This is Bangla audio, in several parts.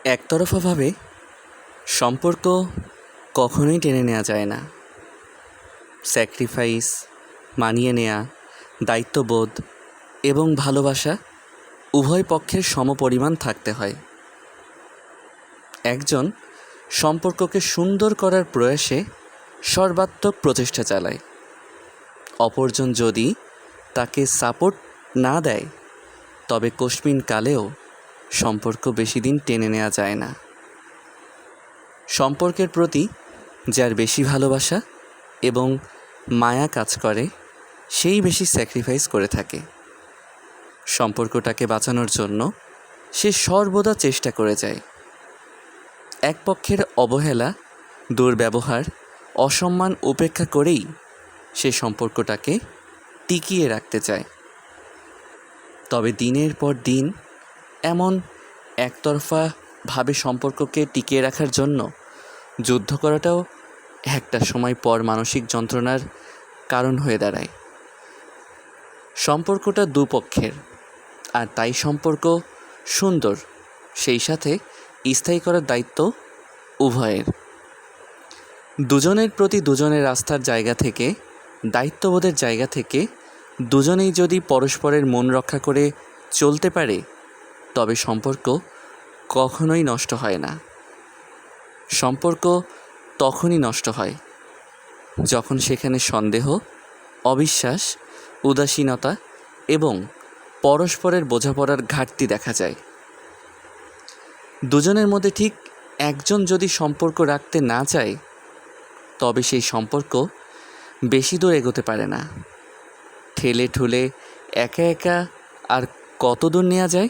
একতরফাভাবে সম্পর্ক কখনোই টেনে নেওয়া যায় না। স্যাক্রিফাইস, মানিয়ে নেওয়া, দায়িত্ববোধ এবং ভালোবাসা উভয় পক্ষের সমপরিমাণ থাকতে হয়। একজন সম্পর্ককে সুন্দর করার প্রয়াসে সর্বাত্মক প্রচেষ্টা চালায়, অপরজন যদি তাকে সাপোর্ট না দেয় তবে কস্মিন কালেও সম্পর্ক বেশি দিন টেনে নেওয়া যায় না। সম্পর্কের প্রতি যার বেশি ভালোবাসা এবং মায়া কাজ করে সেই বেশি স্যাক্রিফাইস করে থাকে। সম্পর্কটাকে বাঁচানোর জন্য সে সর্বদা চেষ্টা করে যায়। এক পক্ষের অবহেলা, দুর্ব্যবহার, অসম্মান উপেক্ষা করেই সে সম্পর্কটাকে টিকিয়ে রাখতে চায়। তবে দিনের পর দিন এমন একতরফাভাবে সম্পর্ককে টিকিয়ে রাখার জন্য যুদ্ধ করাটাও একটা সময় পর মানসিক যন্ত্রণার কারণ হয়ে দাঁড়ায়। সম্পর্কটা দুপক্ষের, আর তাই সম্পর্ক সুন্দর সেই সাথে স্থায়ী করার দায়িত্ব উভয়ের। দুজনের প্রতি দুজনের আস্থার জায়গা থেকে, দায়িত্ববোধের জায়গা থেকে দুজনেই যদি পরস্পরের মন রক্ষা করে চলতে পারে তবে সম্পর্ক কখনোই নষ্ট হয় না। সম্পর্ক তখনই নষ্ট হয় যখন সেখানে সন্দেহ, অবিশ্বাস, উদাসীনতা এবং পরস্পরের বোঝাপড়ার ঘাটতি দেখা যায়। দুজনের মধ্যে ঠিক একজন যদি সম্পর্ক রাখতে না চায় তবে সেই সম্পর্ক বেশি দূর এগোতে পারে না। ঠেলে ঠুলে একা একা আর কত দূর নেওয়া যায়?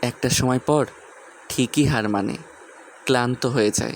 একটা সময় পর ঠিকই হার মানে, ক্লান্ত হয়ে যায়।